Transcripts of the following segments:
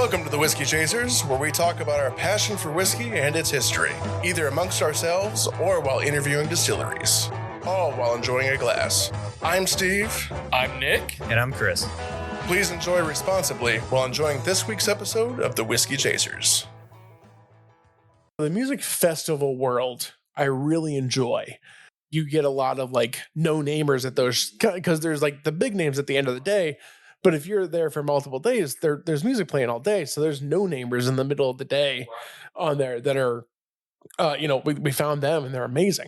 Welcome to the Whiskey Chasers, where we talk about our passion for whiskey and its history, either amongst ourselves or while interviewing distilleries, all while enjoying a glass. I'm Steve. I'm Nick. And I'm Chris. Please enjoy responsibly while enjoying this week's episode of the Whiskey Chasers. The music festival world, I really enjoy. You get a lot of no-namers at those, because there's the big names at the end of the day. But if you're there for multiple days, there's music playing all day. So there's no-namers in the middle of the day on there that are, we found them and they're amazing.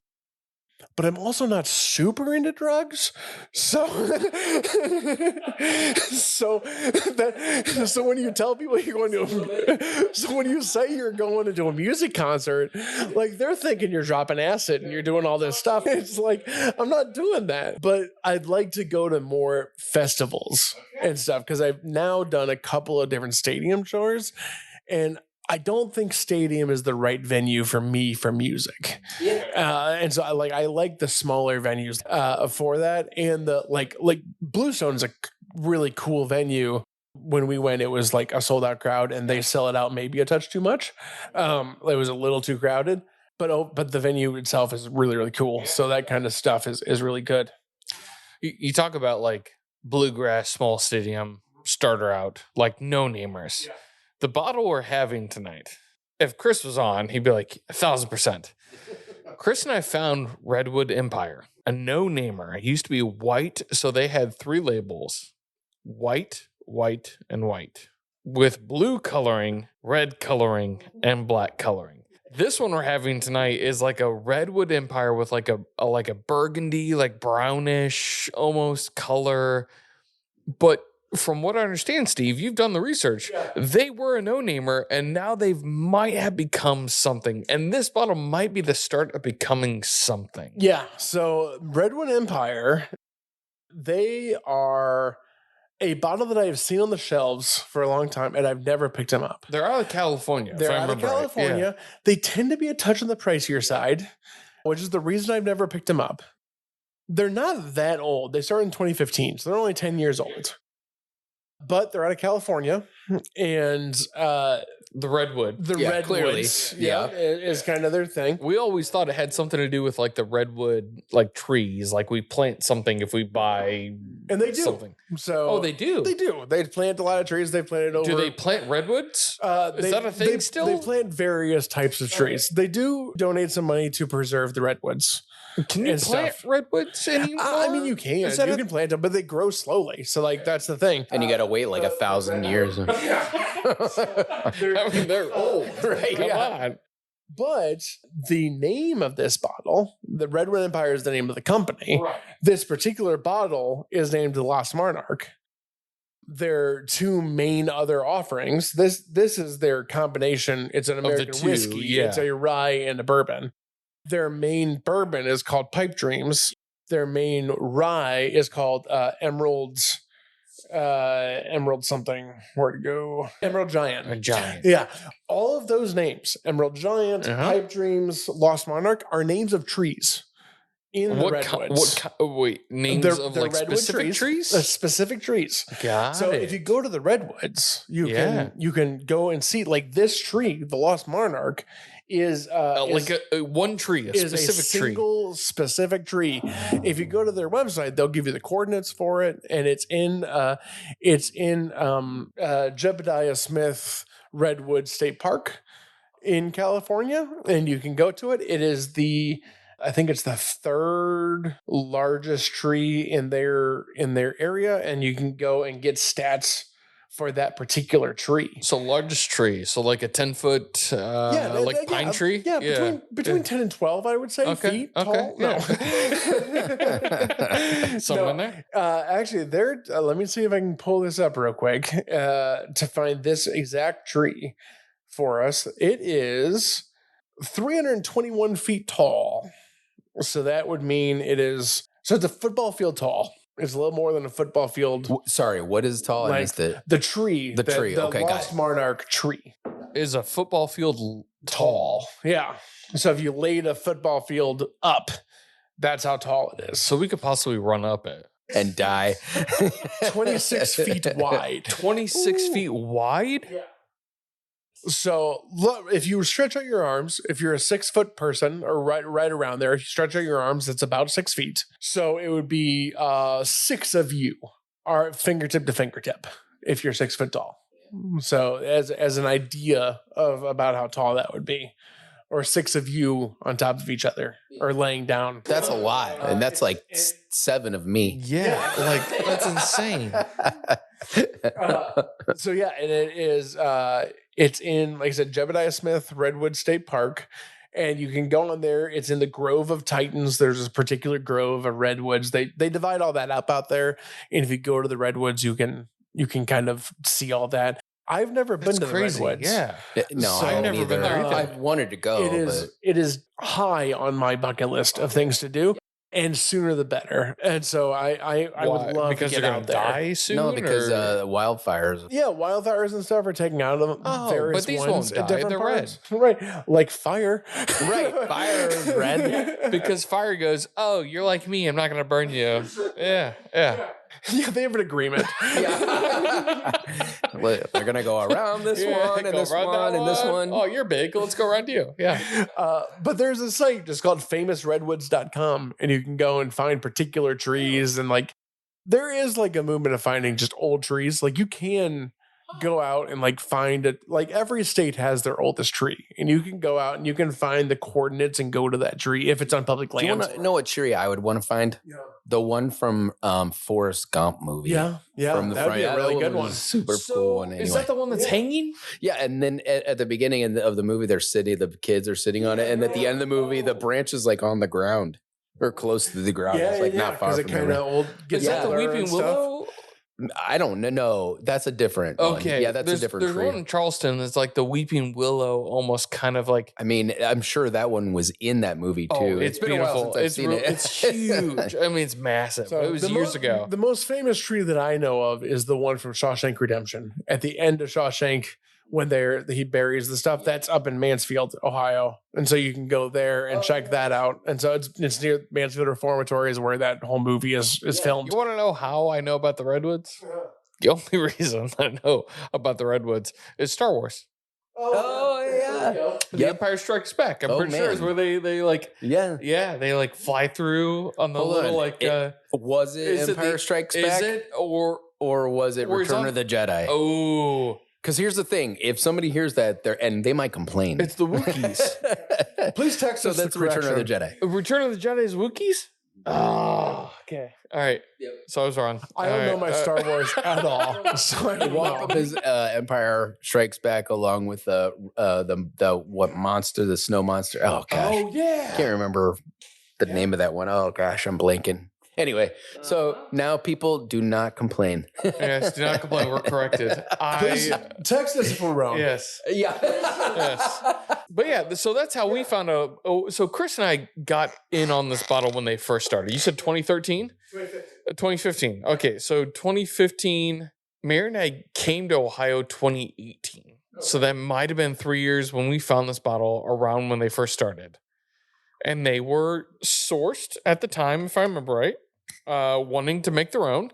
But I'm also not super into drugs. So when you tell people you're going to, so when you say you're going to a music concert, they're thinking you're dropping acid and you're doing all this stuff. It's I'm not doing that. But I'd like to go to more festivals and stuff, because I've now done a couple of different stadium tours, and I don't think stadium is the right venue for me for music. Yeah. And so I like the smaller venues for that. And the Bluestone's a really cool venue. When we went, it was a sold out crowd, and they sell it out maybe a touch too much. It was a little too crowded, but the venue itself is really, really cool. So that kind of stuff is really good. You talk about bluegrass, small stadium, starter out, no-namers. Yeah. The bottle we're having tonight, if Chris was on, he'd be 1,000%. Chris and I found Redwood Empire, a no-namer. It used to be white, so they had 3 labels: white, white, and white, with blue coloring, red coloring, and black coloring. This one we're having tonight is a Redwood Empire with a burgundy, brownish almost color, but from what I understand, Steve, you've done the research. Yeah. They were a no-namer, and now they might have become something. And this bottle might be the start of becoming something. Yeah. So Redwood Empire, they are a bottle that I have seen on the shelves for a long time, and I've never picked them up. They're out of California. They're out of California. Right. Yeah. They tend to be a touch on the pricier side, which is the reason I've never picked them up. They're not that old. They started in 2015, so they're only 10 years old. But they're out of California, and the Redwood. The Redwoods, is kind of their thing. We always thought it had something to do with the Redwood trees. We plant something if we buy, and they do something. So they do. They do. They plant a lot of trees. They planted over. Do they plant redwoods? Is that a thing still? They plant various types of trees. They do donate some money to preserve the redwoods. Can you plant redwoods anymore? I mean, you can. You can plant them, but they grow slowly. So, that's the thing. And you got to wait 1,000 years. They're old. Right? Come on. But the name of this bottle, the Redwood Empire is the name of the company. Right. This particular bottle is named the Lost Monarch. Their 2 main other offerings. This is their combination. It's an American whiskey. Yeah. It's a rye and a bourbon. Their main bourbon is called Pipe Dreams. Their main rye is called Emerald something. Where'd it go? Emerald Giant. A giant. Yeah. All of those names, Emerald Giant, Pipe Dreams, Lost Monarch, are names of trees in the redwoods. Names of specific trees? Specific trees. So if you go to the redwoods, you can go and see this tree, the Lost Monarch, is one tree, a single specific tree. If you go to their website, they'll give you the coordinates for it, and it's in Jebediah Smith Redwood State Park in California, and you can go to it. It is I think it's the 3rd largest tree in their area, and you can go and get stats for that particular tree. So largest tree. So a 10-foot pine tree? Yeah, between 10 and 12, I would say, feet tall. Yeah. No. Something in there? Actually, let me see if I can pull this up real quick to find this exact tree for us. It is 321 feet tall. So that would mean it's a football field tall. It's a little more than a football field. Sorry, what is tall? I missed it. The tree. The tree. The okay, Lost Monarch tree is a football field tall. Yeah. So if you laid a football field up, that's how tall it is. So we could possibly run up it. And die. 26 feet wide. 26 feet wide? Yeah. So look, if you stretch out your arms, if you're a 6 foot person or right around there, if you stretch out your arms, it's about 6 feet. So it would be 6 of you are fingertip to fingertip if you're 6 foot tall. So as an idea of about how tall that would be, or 6 of you on top of each other or laying down. That's a lot, and that's like 7 of me. Yeah, like that's insane. So yeah, and it is it's in, like I said, Jebediah Smith Redwood State Park, and you can go on there. It's in the Grove of Titans. There's a particular grove of redwoods. They divide all that up out there, and if you go to the redwoods, you can kind of see all that. I've never been to Crazy. the redwoods. Yeah. No, So- I've never been there either. I've wanted to go. It is high on my bucket list of things to do, and sooner the better. And so I Why? would love Because to get they're out gonna there. die soon. No, because or- wildfires. Yeah, wildfires and stuff are taking out of Oh, various but these ones won't at die. different They're parts. Right, like fire. Right, fire is red. because fire goes, oh, you're like me. I'm not going to burn you. Yeah. Yeah, they have an agreement. Well, they're gonna go around this Yeah, one and go this around that one and this one. Oh, you're big. Let's go around you. Yeah. But there's a site just called famousredwoods.com, and you can go and find particular trees, and like there is like a movement of finding just old trees. Like you can go out and like find it. Like every state has their oldest tree, and you can go out and you can find the coordinates and go to that tree if it's on public Do you land. want to know what tree I would want to find? Yeah. The one from Forrest Gump movie. Yeah, From the that'd front. be a Yeah, really that good was one. a super So, cool one. Anyway. Is that the one that's hanging? Yeah, and then at the beginning of the movie, they're sitting. The kids are sitting on it, and at the end of the movie, the branch is like on the ground or close to the ground. It's like not far because from it kind of there. old. Is that the older and weeping stuff. willow? I don't know. No, that's a different. one. Okay. Yeah, that's a different There's tree. one in Charleston that's like the weeping willow, almost kind of like. I mean, I'm sure that one was in that movie too. Oh, it's been a while beautiful. since I've It's seen real, it. it's huge. I mean, it's massive. So it was the years ago. The most famous tree that I know of is the one from Shawshank Redemption. At the end of Shawshank, when he buries the stuff, that's up in Mansfield, Ohio, and so you can go there and check that out. And so it's near Mansfield Reformatory is where that whole movie is filmed. You want to know how I know about the redwoods? The only reason I know about the redwoods is Star Wars. Oh yeah, The Empire Strikes Back. I'm Oh, pretty sure is man. where they like yeah. they like fly through on the Hold little on. like Was it is it Empire the- Strikes is Back, it or was it or is Return on- of the Jedi? oh Because here's the thing: if somebody hears that, they might complain. it's the Wookiees. Please text so us that's the Return of the correction. Jedi. Return of the Jedi is Wookiees? Oh, okay. All right. Yep. So I was wrong. I don't know my Star Wars at all, so I don't One of know. them is Empire Strikes Back, along with the what monster, the snow monster. Oh gosh, yeah. can't remember the name of that one. Oh gosh, I'm blanking. Anyway, so now people do not complain. Yes, do not complain. We're corrected. Please text us if we're wrong. Yes. Yeah. Yes. But yeah, so that's how we found out. Oh, so Chris and I got in on this bottle when they first started. You said 2013? 2015. Okay, so 2015, Mary and I came to Ohio 2018. So that might have been 3 years when we found this bottle around when they first started. And they were sourced at the time, if I remember right, wanting to make their own.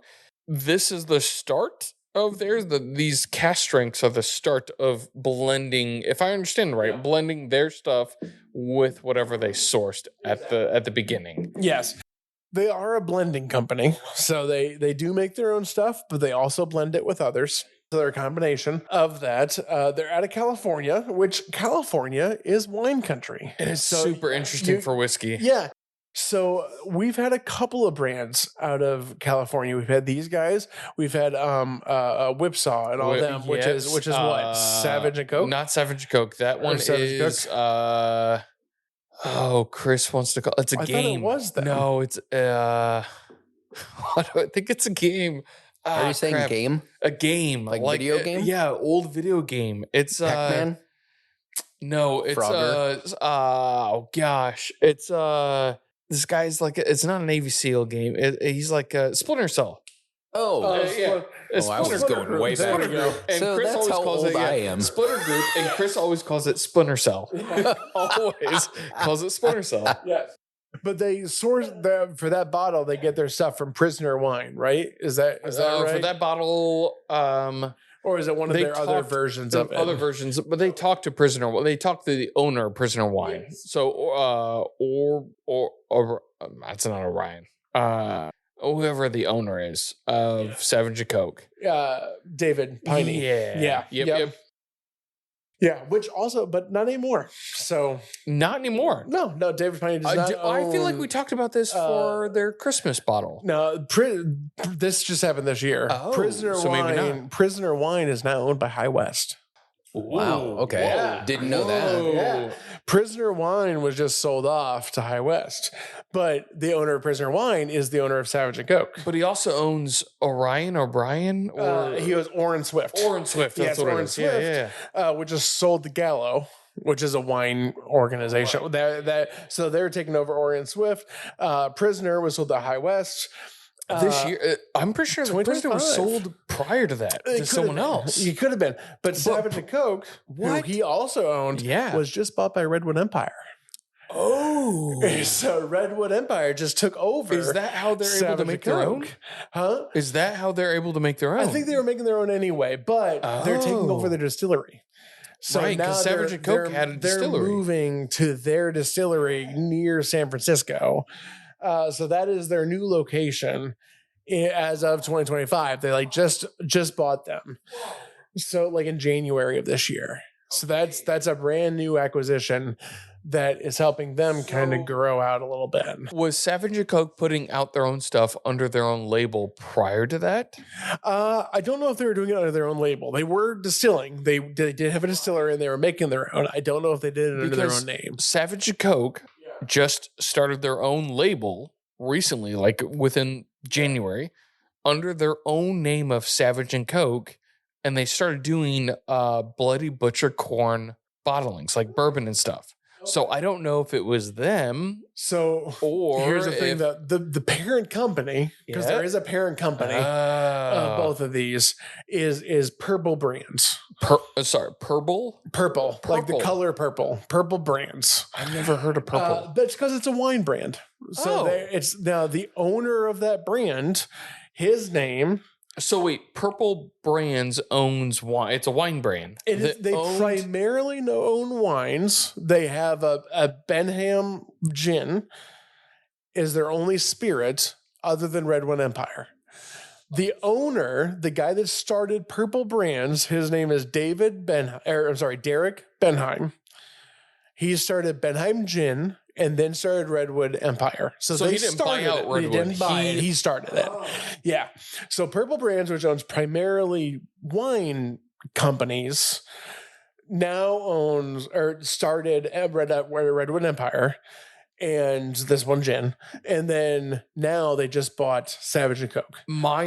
This is the start of theirs. These cask strengths are the start of blending, if I understand right, blending their stuff with whatever they sourced at the beginning. Yes. They are a blending company, so they do make their own stuff, but they also blend it with others. So they're a combination of that. They're out of California, which California is wine country. And it's So super interesting you- for whiskey. Yeah. So we've had a couple of brands out of California. We've had these guys. We've had Whipsaw and all them, which is what, Savage and Coke? Not Savage and Coke. That Or one Savage is Chris wants to call it's a I thought it game. was them. No, it's what do I think it's a game. Are you saying crap. game? A game. Like video game? Yeah, old video game. It's Pac-Man? no, it's Frogger? oh gosh. It's this guy's like it's not a Navy SEAL game. He's like a Splinter Cell. Oh, yeah. Oh, I was going way back. Splinter Group. And So Chris that's always how calls old it I am. Splinter Group, and Chris always calls it Splinter Cell. Always calls it Splinter Cell. Yes. But they source for that bottle, they get their stuff from Prisoner Wine, right? Is that right? For that bottle, Or is it one of They their other talked- versions the of it? other versions, but they talk to prisoner. They talk to the owner of prisoner wine. So, or that's not Orion. Whoever the owner is of Savage and Coke. David Piney. Yeah. Yep. Yeah, which also, but not anymore. So Not anymore. no, David Piney does not I feel like own- we talked about this for their Christmas bottle. No, this just happened this year. Oh, Prisoner so maybe Wine. not. Prisoner Wine is now owned by High West. Wow. Okay. Yeah. Didn't know that. Whoa. Yeah. Prisoner Wine was just sold off to High West, but the owner of Prisoner Wine is the owner of Savage and Coke. But he also owns Orion or Brian or He owns Orin Swift. Orin Swift. That's Yes, what it Orin is. Swift. Yeah. Which is sold to Gallo, which is a wine organization. So they're taking over Orin Swift. Prisoner was sold to High West. This year, I'm pretty sure the Prisoner was 2025. sold prior to that It to could have someone been. else. He could have been. But Savage and Coke, who What? he also owned, Yeah. was just bought by Redwood Empire. Oh. So Redwood Empire just took over. Is that how they're able to Savage make and their own? Coke. Huh? Is that how they're able to make their own? I think they were making their own anyway, but they're taking over Oh. the distillery. So Right, 'cause now Savage and Coke they're- had a distillery. They're moving to their distillery near San Francisco. So that is their new location as of 2025. They just bought them. So like in January of this year. So that's a brand new acquisition that is helping them kind of grow out a little bit. Was Savage and Coke putting out their own stuff under their own label prior to that? I don't know if they were doing it under their own label. They were distilling. They did have a distillery and they were making their own. I don't know if they did it under their Because own name. Savage and Coke just started their own label recently, like within January, under their own name of Savage and Coke, and they started doing Bloody Butcher corn bottlings, like bourbon and stuff. So I don't know if it was them So or here's the thing: if- that the parent company, because Yeah. there is a parent company of both of these, is Purple Brands. Purple. Purple, like the Purple. color purple. Purple Brands. I've never heard of purple. That's because it's a wine brand. So Oh. it's now the owner of that brand. His name. So wait, Purple Brands owns wine. It's a wine brand. They primarily own wines. They have a Benham gin is their only spirit other than Redwood Empire. The owner, the guy that started Purple Brands, his name is Derek Benheim. He started Benheim Gin and then started Redwood Empire. So he didn't buy out Redwood. He didn't buy it. He started it. Yeah. So Purple Brands, which owns primarily wine companies, now owns or started at Redwood Empire and this one gin. And then now they just bought Savage and Coke.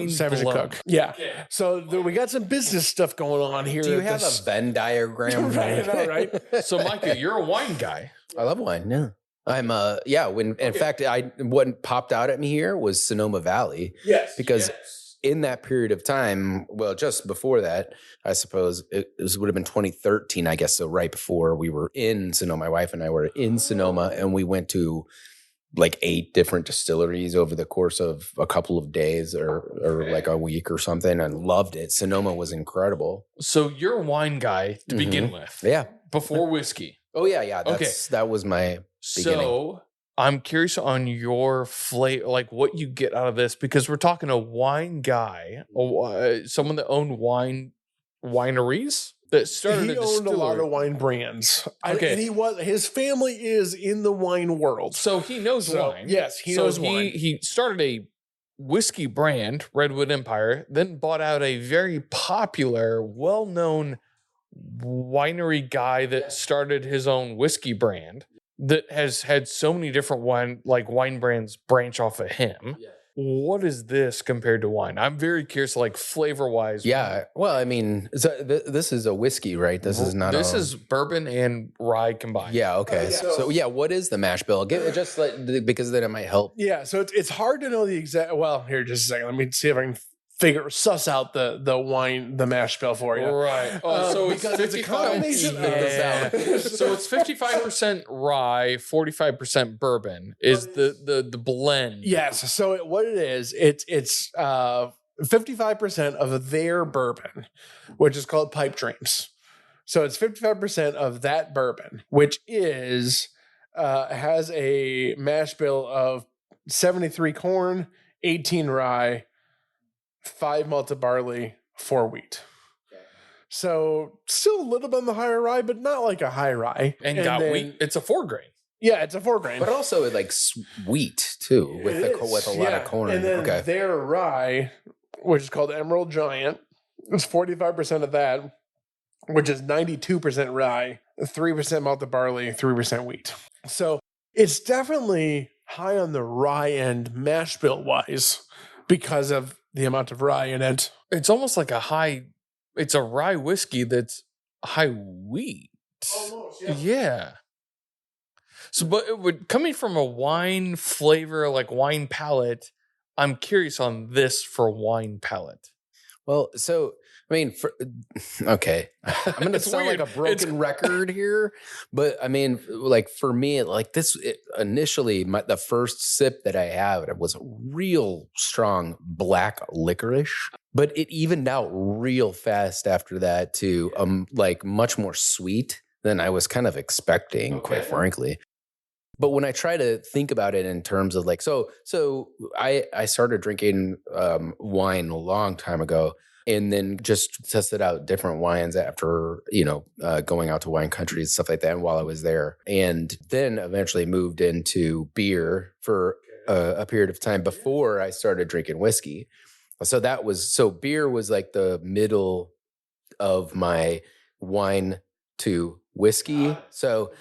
Savage and Coke. Yeah. So we got some business stuff going on here. Do you at have this- a Venn diagram? Right, I know, right? So Micah, you're a wine guy. I love wine. Yeah. I'm in fact what popped out at me here was Sonoma Valley Yes. because in that period of time, well, just before that, I suppose would have been 2013, I guess. So right before we were in Sonoma, my wife and I were in Sonoma, and we went to like 8 different distilleries over the course of a couple of days or like a week or something, and loved it. Sonoma was incredible. So you're a wine guy to begin with. Yeah. Before whiskey. Oh yeah. Okay. That was my beginning. So I'm curious on your flavor, like what you get out of this, because we're talking a wine guy, someone that owned wineries that started He a owned a lot distillery. of wine brands. Okay. And his family is in the wine world. So he knows So, wine. yes, he knows wine. He started a whiskey brand, Redwood Empire, then bought out a very popular, well-known winery guy that started his own whiskey brand that has had so many different wine brands branch off of him. Yeah. What is this compared to wine? I'm very curious, like flavor wise. Yeah. Well, I mean, this is a whiskey, right? This is not. This is bourbon and rye combined. Yeah. Okay. So what is the mash bill? Give it just like because then it might help. Yeah, so it's hard to know the exact. Well, here, just a second. Let me see if I can suss out the mash bill for you. Right. So it's because it's a 55. combination of Yeah. the So it's 55% rye, 45% bourbon is the blend. Yes. So what it is, it's 55% of their bourbon, which is called pipe dreams. So it's 55% of that bourbon, which is has a mash bill of 73 corn, 18 rye, 5 malted barley, 4 wheat. So still a little bit on the higher rye, but not like a high rye. And got then, wheat. It's a 4-grain. Yeah, it's a 4-grain. But also like sweet too, with a lot of corn. And then their rye, which is called Emerald Giant, it's 45% of that, which is 92% rye, 3% malted barley, 3% wheat. So it's definitely high on the rye end mash bill wise because of the amount of rye in it. It's almost like it's a rye whiskey that's high wheat. Almost, yeah. So, but coming from a wine flavor, like wine palate, I'm curious on this for wine palate. Well, so I mean, okay, I'm going to sound weird. like a broken record here, but I mean, like for me, like this initially, the first sip that I had was real strong black licorice, but it evened out real fast after that to like much more sweet than I was kind of expecting, quite frankly. But when I try to think about it in terms of like, so I started drinking wine a long time ago, and then just tested out different wines after, going out to wine countries, stuff like that, and while I was there. And then eventually moved into beer for a period of time before I started drinking whiskey. So beer was like the middle of my wine to whiskey. So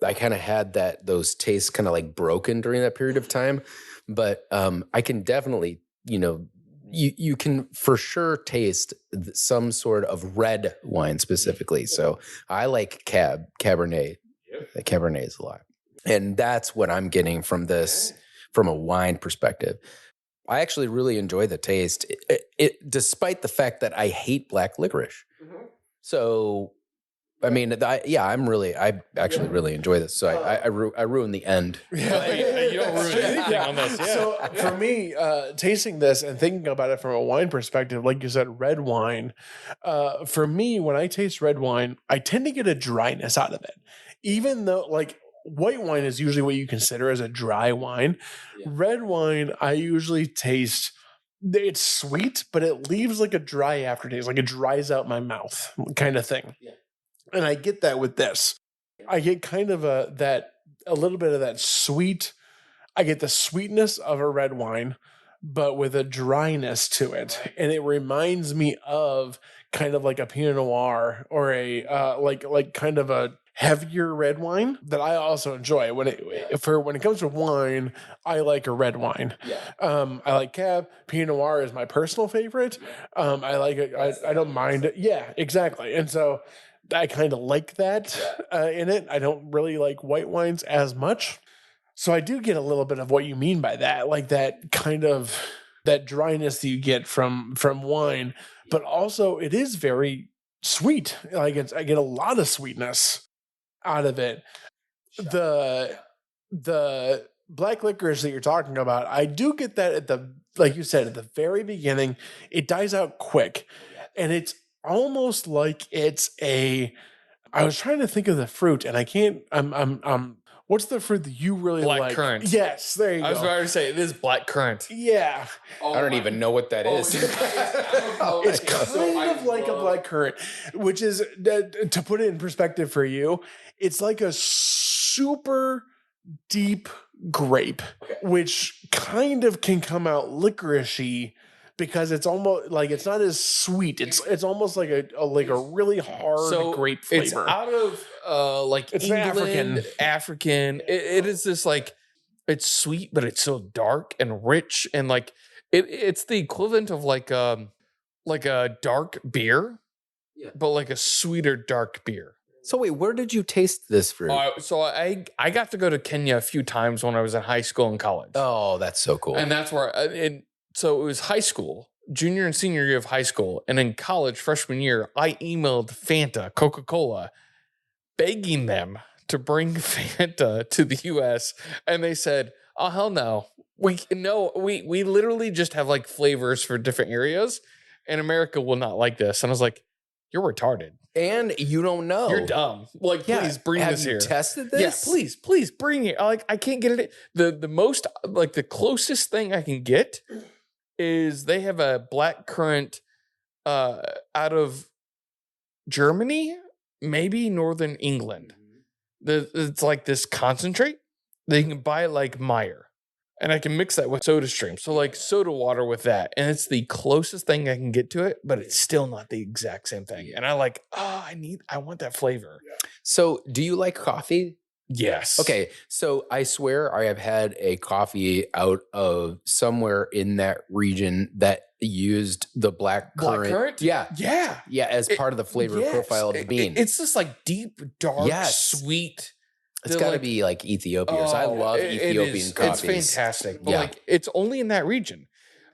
I kind of had those tastes kind of like broken during that period of time. But I can definitely, you can for sure taste some sort of red wine specifically. So I like Cabernets a lot. And that's what I'm getting from this, from a wine perspective. I actually really enjoy the taste, despite the fact that I hate black licorice. Mm-hmm. So, I mean, I actually really enjoy this. So I ruined the end. Yeah, you don't ruin anything on this. Yeah. So for me, tasting this and thinking about it from a wine perspective, like you said, red wine. For me, when I taste red wine, I tend to get a dryness out of it, even though like white wine is usually what you consider as a dry wine. Yeah. Red wine, I usually taste. It's sweet, but it leaves like a dry aftertaste, like it dries out my mouth, kind of thing. Yeah. And I get that with this. I get kind of a little bit of that sweet. I get the sweetness of a red wine, but with a dryness to it. And it reminds me of kind of like a Pinot Noir or a like kind of a heavier red wine that I also enjoy. When it comes to wine, I like a red wine. Yeah. I like Cab. Pinot Noir is my personal favorite. I like it. I don't mind it. Yeah, exactly. And so I kind of like that in it. I don't really like white wines as much. So I do get a little bit of what you mean by that, like that kind of that dryness that you get from wine, but also it is very sweet. Like I get a lot of sweetness out of it. The black licorice that you're talking about, I do get that like you said, at the very beginning. It dies out quick, and it's almost like I was trying to think of the fruit and I can't, what's the fruit that you really like? Black currant. Yes, there you go. I was about to say, it is black currant. Yeah. I don't even know what that is. It's kind of like a black currant, which is, to put it in perspective for you, it's like a super deep grape, which kind of can come out licoricey, because it's almost like it's not as sweet. It's almost like a really hard grape flavor. It's out of like it's England, African. It is this like, it's sweet, but it's so dark and rich, and like it's the equivalent of like a dark beer, but like a sweeter dark beer. So wait, where did you taste this fruit? So I got to go to Kenya a few times when I was in high school and college. Oh, that's so cool. And that's where so it was high school, junior and senior year of high school. And in college, freshman year, I emailed Fanta, Coca-Cola, begging them to bring Fanta to the US, and they said, "Oh hell no. We literally just have like flavors for different areas, and America will not like this." And I was like, "You're retarded. And you don't know. You're dumb. Like, Yeah. please bring Have this you here. tested Yeah, this? please bring it. Like, I can't get it. The most, like, the closest thing I can get is they have a black currant out of Germany, maybe Northern England. It's like this concentrate that you can buy like Meyer. And I can mix that with soda stream. So like soda water with that. And it's the closest thing I can get to it, but it's still not the exact same thing. And I like, I want that flavor. So do you like coffee? Yes. Okay. So I swear I have had a coffee out of somewhere in that region that used the black currant. Yeah. Yeah. Yeah. As part of the flavor profile of the bean. It's this like deep, dark, sweet. It's got to be like Ethiopia. So I love Ethiopian coffees. It's fantastic. But like, it's only in that region.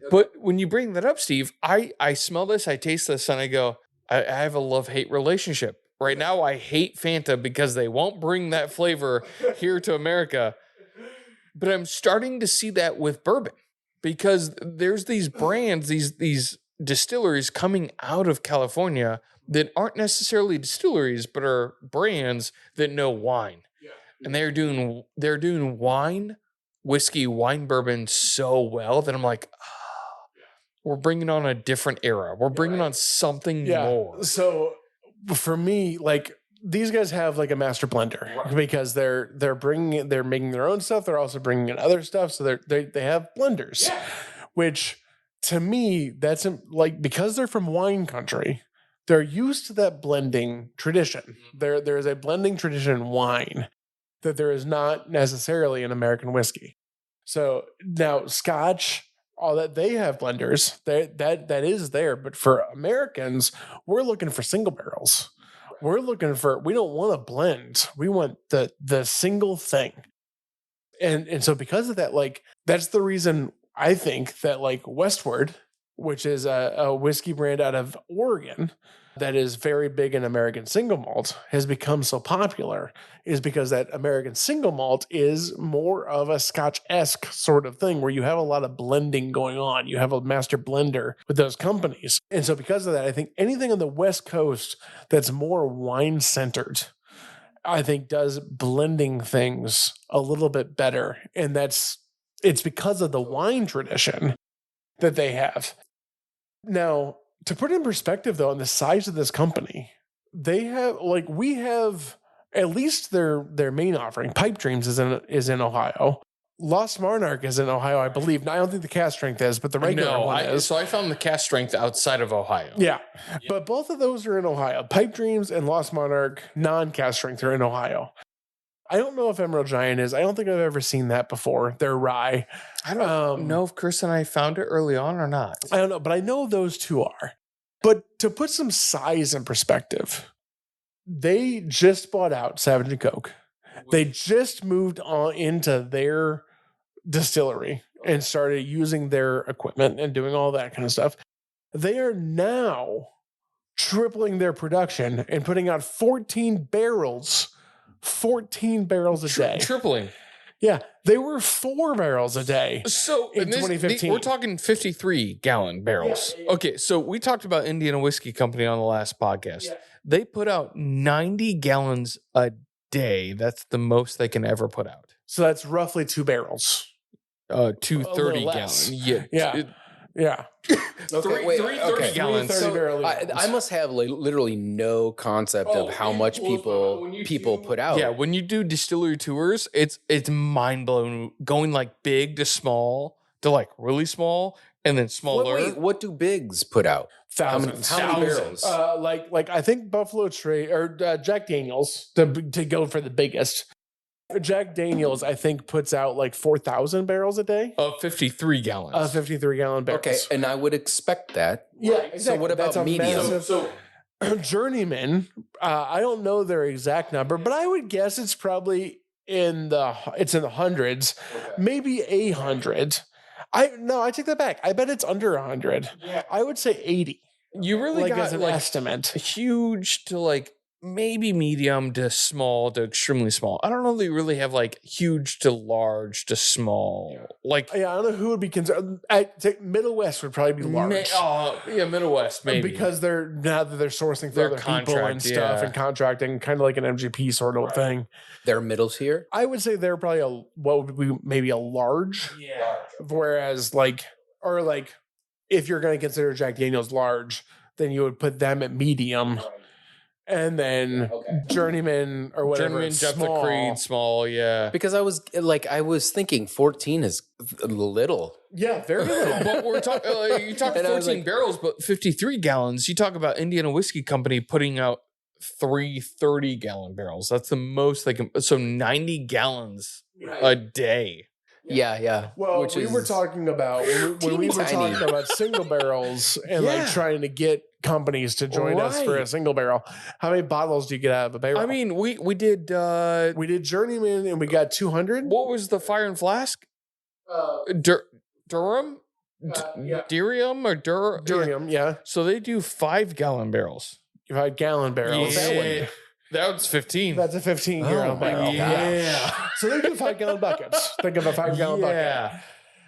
But when you bring that up, Steve, I smell this, I taste this, and I go, I have a love-hate relationship. Right now, I hate Fanta because they won't bring that flavor here to America. But I'm starting to see that with bourbon because there's these brands, these distilleries coming out of California that aren't necessarily distilleries, but are brands that know wine. And they're doing wine, whiskey, wine, bourbon so well that I'm like, we're bringing on a different era. We're bringing on something more. So for me, like these guys have like a master blender because they're making their own stuff. They're also bringing in other stuff. So they have blenders, which to me, that's like, because they're from wine country, they're used to that blending tradition. There is a blending tradition in wine that there is not necessarily in American whiskey. So now Scotch, all that, they have blenders, that is there. But for Americans, we're looking for single barrels. We don't want a blend. We want the single thing. And so because of that, like, that's the reason I think that like Westward, which is a whiskey brand out of Oregon that is very big in American single malt, has become so popular, is because that American single malt is more of a Scotch-esque sort of thing where you have a lot of blending going on. You have a master blender with those companies. And so because of that, I think anything on the West Coast that's more wine-centered, I think does blending things a little bit better. And it's because of the wine tradition that they have. Now, to put it in perspective, though, on the size of this company, we have at least their main offering. Pipe Dreams is in Ohio. Lost Monarch is in Ohio, I believe. Now, I don't think the Cask Strength is, but the regular one is. So I found the Cask Strength outside of Ohio. Yeah, but both of those are in Ohio. Pipe Dreams and Lost Monarch, non-Cask Strength, are in Ohio. I don't know if Emerald Giant is. I don't think I've ever seen that before. They're rye. I don't know if Chris and I found it early on or not. I don't know, but I know those two are. But to put some size in perspective, they just bought out Savage and Coke. They just moved on into their distillery and started using their equipment and doing all that kind of stuff. They are now tripling their production and putting out 14 barrels a day. Tripling. Yeah, they were 4 barrels a day. So in 2015, we're talking 53 gallon barrels. Yeah. Okay, so we talked about Indiana Whiskey Company on the last podcast. Yeah. They put out 90 gallons a day. That's the most they can ever put out. So that's roughly 2 barrels. 230 gallons. Yeah. Okay, wait, 330 gallons. So I must have literally no concept of how much people put out. Yeah, when you do distillery tours, it's mind blowing. Going like big to small to like really small and then smaller. What do bigs put out? Thousands. How many barrels? Like I think Buffalo Trace or Jack Daniels to go for the biggest. Jack Daniels, I think, puts out like 4,000 barrels a day. Of 53 gallons. 53 gallon barrels. Okay, and I would expect that. Yeah, exactly. So what about medium? Journeyman, I don't know their exact number, but I would guess it's probably in the hundreds, maybe 100. I take that back. I bet it's under 100. Yeah. I would say 80. You really got as an estimate. Huge to like maybe medium to small to extremely small. I don't know if they really have like huge to large to small. Like, Yeah, I don't know who would be considered. I think Middle West would probably be large. Middle West, maybe. Because they're now that they're sourcing for Their other people and contract, stuff yeah. and contracting, kind of like an MGP sort of thing. They're middle tier. I would say they're probably what would be maybe a large. Yeah. Whereas if you're going to consider Jack Daniel's large, then you would put them at medium. And then Journeyman or whatever. Journeyman, Depth small. of Creed, small, yeah. Because I was thinking 14 is little. Yeah, very little. But we're talking, you talk And I was 14 like- barrels, but 53 gallons. You talk about Indiana Whiskey Company putting out 3 30-gallon barrels. That's the most they can. So 90 gallons a day. Yeah. Well, Which we were is talking about when we were teeny-tiny. talking about single barrels and Yeah. like trying to get companies to join us for a Right. single barrel. How many bottles do you get out of a barrel? I mean, we did. we did Journeyman and we got 200. What was the Fire and Flask? Durham, yeah. Durium or Durium, yeah. So they do 5-gallon barrels. You've had gallon barrels. Yeah. That was 15. That's a 15 gallon my barrel. gosh. Yeah. So they do 5-gallon buckets. Think of a 5-gallon bucket. Yeah.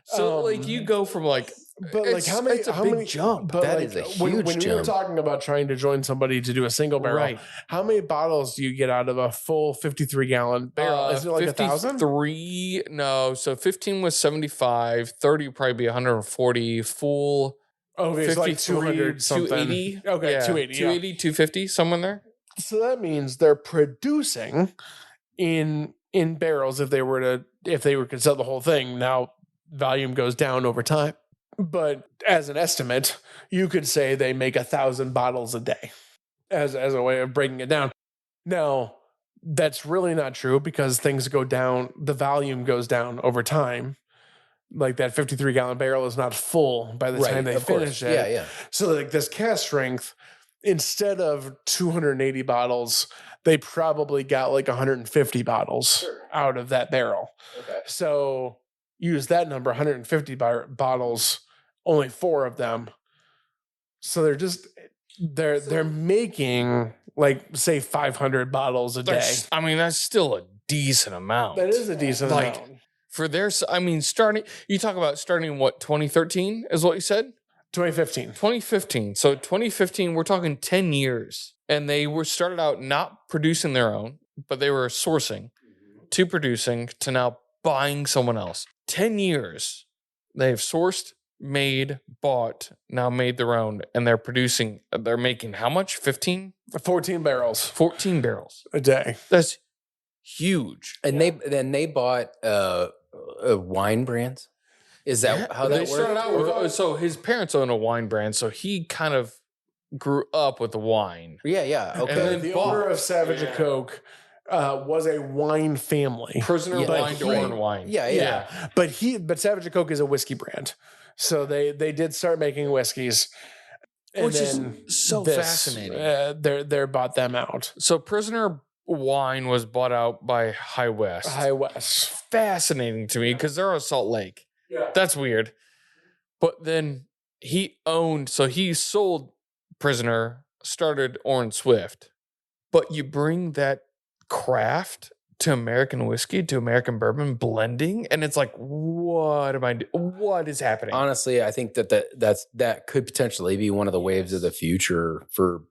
So like you go from like, But like how many? It's a how big many jump. But That like, is a when huge we were jump. talking about trying to join somebody to do a single barrel, Right. how many bottles do you get out of a full 53-gallon barrel? Is it like 1,000? 53? No. So 15 was 75. 30 would probably be 140. Full Okay, so like 53, 200 something. 280. Okay, Yeah, 280. 280, 250, somewhere in there. So that means they're producing in barrels if they were to sell the whole thing. Now volume goes down over time, but as an estimate, you could say they make 1,000 bottles a day as a way of breaking it down. Now that's really not true because things go down. The volume goes down over time. Like that 53-gallon barrel is not full by the time they of course. finish it. Yeah. So like this cast strength, instead of 280 bottles, they probably got like 150 bottles out of that barrel. Okay. So use that number, 150 bottles, only 4 of them. So they're making like say 500 bottles a day. I mean, that's still a decent amount. That is a decent Like, amount. For their, I mean, you talk about starting what, 2013 is what you said? 2015. 2015. So 2015, we're talking 10 years. And they started out not producing their own, but they were sourcing to producing to now buying someone else. 10 years. They've sourced, made, bought, now made their own. And they're making how much? 15? 14 barrels 14 barrels. a day. That's huge. And they bought wine brands. Is that how they that started worked? out with, so his parents own a wine brand, so he kind of grew up with the wine. Yeah. Okay. And then The bought- owner of Savage and Coke was a wine family. Prisoner Yeah, wine to right. Orange wine. Yeah. But Savage and Coke is a whiskey brand. So they did start making whiskeys. And Which is then so fascinating. They're bought them out. So Prisoner wine was bought out by High West. High West. Fascinating to me because they're on Salt Lake. Yeah. That's weird. But then he sold Prisoner, started Orange Swift. But you bring that craft to American whiskey, to American bourbon blending, and it's like, what am I doing? What is happening? Honestly, I think that could potentially be one of the waves of the future for,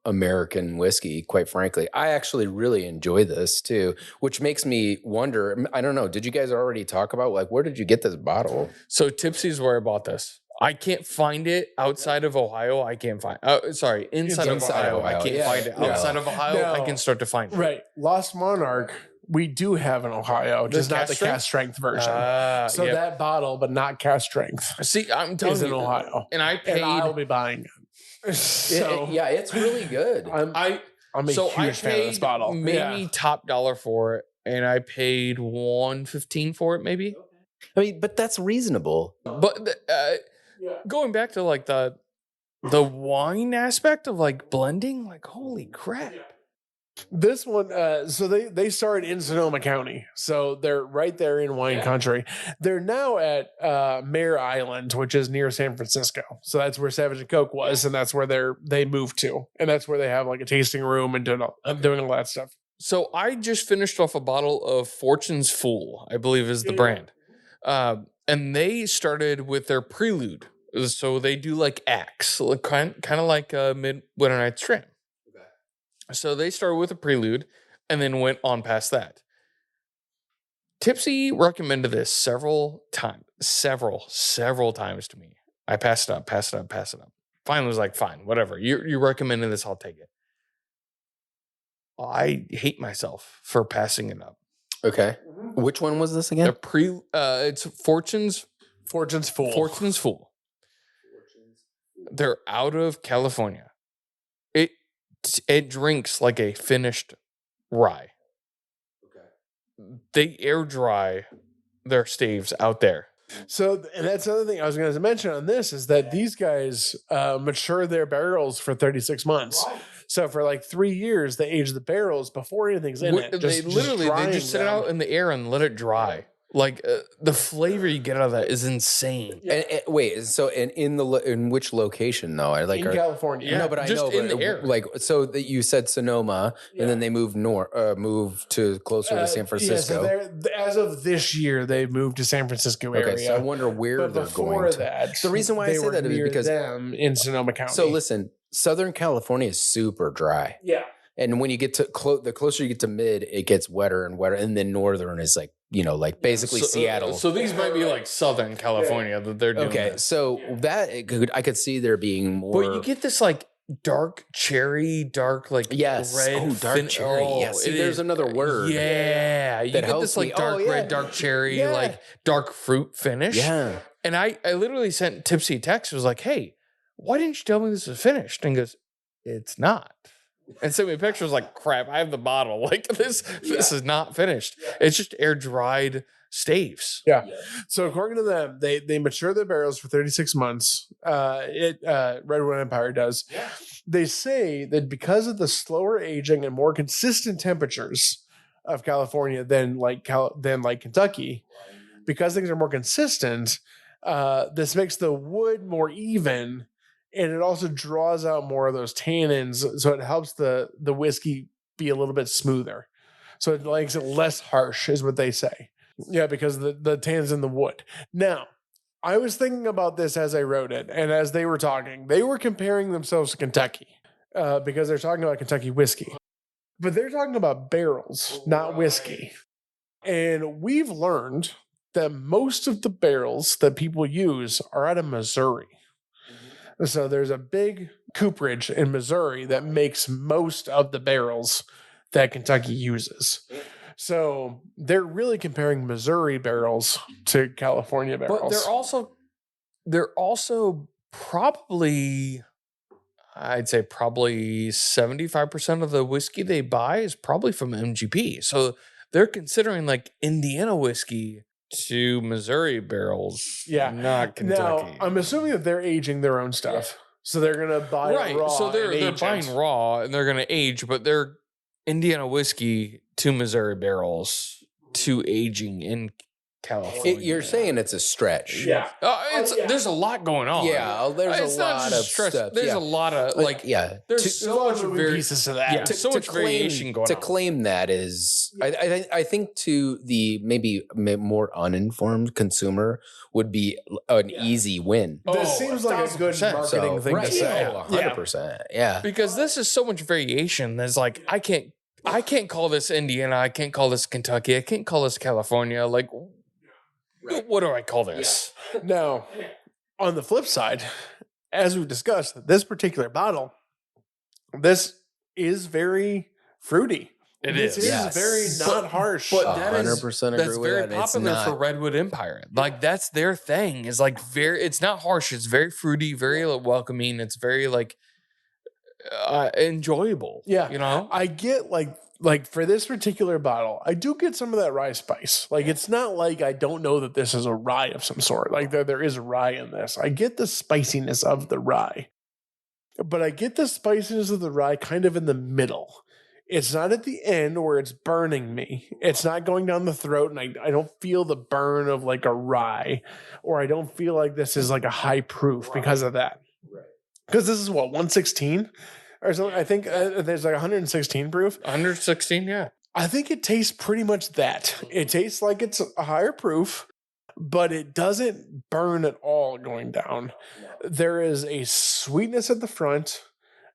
American whiskey, quite frankly. I actually really enjoy this too, which makes me wonder, I don't know, did you guys already talk about like where did you get this bottle? So Tipsy's where I bought this. I can't find it outside of Ohio. I can't find. Inside of Ohio. I can't Yeah. find it. Yeah. Outside of Ohio, No. I can start to find it. Right. Lost Monarch, we do have in Ohio, just not cast the strength? cast strength version. So Yep. that bottle, but not cast strength, See, I'm telling is in you, Ohio. and I And paid. I'll be buying it. So Yeah, it's really good. I'm a I huge fan of this bottle. maybe top dollar for it, and I paid $115 for it, maybe. I mean, but that's reasonable. But going back to like the wine aspect of like blending, like holy crap! This one, so they started in Sonoma County, so they're right there in wine country. They're now at Mare Island, which is near San Francisco. So that's where Savage and Coke was, and that's where they moved to, and that's where they have like a tasting room and doing all that stuff. So I just finished off a bottle of Fortune's Fool, I believe is the brand. And they started with their Prelude. So they do like acts, kind of like Midwinter Night's Dream. Okay. So they started with a Prelude and then went on past that. Tipsy recommended this several times to me. I passed it up. Finally was like, fine, whatever. You recommended this, I'll take it. I hate myself for passing it up. Okay. Which one was this again? It's Fortune's Fool. Fortune's Fool. They're out of California. It drinks like a finished rye. Okay. They air dry their staves out there. So, and that's another thing I was going to mention on this is that these guys mature their barrels for 36 months. Right. So for like 3 years, they age the barrels before anything's in it. They just sit it out in the air and let it dry. Like the flavor you get out of that is insane. Yeah. And wait, so in which location though? In California. Yeah, no, but I just know in the air. Like so that you said Sonoma, and then they moved to closer to San Francisco. Yeah, so as of this year, they've moved to San Francisco area. Okay, so I wonder where they're going to. That, the reason why I say that is because them in Sonoma County. So listen, Southern California is super dry. Yeah. And when you get to the closer you get to mid, it gets wetter and wetter, and then northern is like basically Seattle. So these might be like Southern California that they're doing. Okay, this. so I could see there being more. But you get this like dark cherry, red. Dark cherry. Yes, there's another word. Yeah, you get this like dark red, dark cherry, like dark fruit finish. Yeah, and I literally sent Tipsy a text. Was like, hey, why didn't you tell me this was finished? And he goes, it's not. And sent me a picture. Was like, crap, I have the bottle. Like this is not finished. It's just air dried staves. Yeah. So according to them, they mature their barrels for 36 months. Redwood Empire does. Yeah. They say that because of the slower aging and more consistent temperatures of California than Kentucky, because things are more consistent, this makes the wood more even. And it also draws out more of those tannins, so it helps the whiskey be a little bit smoother. So it makes it less harsh, is what they say. Yeah, because the tannins in the wood. Now, I was thinking about this as I wrote it, and as they were talking, they were comparing themselves to Kentucky because they're talking about Kentucky whiskey. But they're talking about barrels, not whiskey. And we've learned that most of the barrels that people use are out of Missouri. So there's a big cooperage in Missouri that makes most of the barrels that Kentucky uses. So they're really comparing Missouri barrels to California barrels. But they're also probably, I'd say probably 75% of the whiskey they buy is probably from MGP. So they're considering like Indiana whiskey to Missouri barrels, not Kentucky. Now, I'm assuming that they're aging their own stuff. So they're going to buy it raw. So they're buying raw and they're going to age, but they're Indiana whiskey to Missouri barrels to aging in California. You're saying it's a stretch. Yeah. There's a lot going on. Yeah, there's a lot of stuff. There's a lot of there's so much pieces to that. Yeah, so much variation going on. To claim that is, I think to the maybe more uninformed consumer would be an easy win. This seems like a good marketing thing to say. 100%. Yeah. Because this is so much variation. There's like, I can't call this Indiana. I can't call this Kentucky. I can't call this California. Like, what do I call this? Now, on the flip side, as we've discussed, this particular bottle, this is very fruity. This is very not harsh. But 100% that's very popular for Redwood Empire. Like that's their thing. Is like it's not harsh. It's very fruity, very welcoming. It's very like enjoyable. Yeah, you know. I get like for this particular bottle, I do get some of that rye spice. Like it's not like I don't know that this is a rye of some sort. Like there is rye in this. I get the spiciness of the rye, but I get the spiciness of the rye kind of in the middle. It's not at the end where it's burning me. It's not going down the throat, and I don't feel the burn of like a rye, or I don't feel like this is like a high proof because of that. Right. Because this is what, 116 or something. I think there's like 116 proof. 116, yeah. I think it tastes pretty much that. It tastes like it's a higher proof, but it doesn't burn at all going down. There is a sweetness at the front,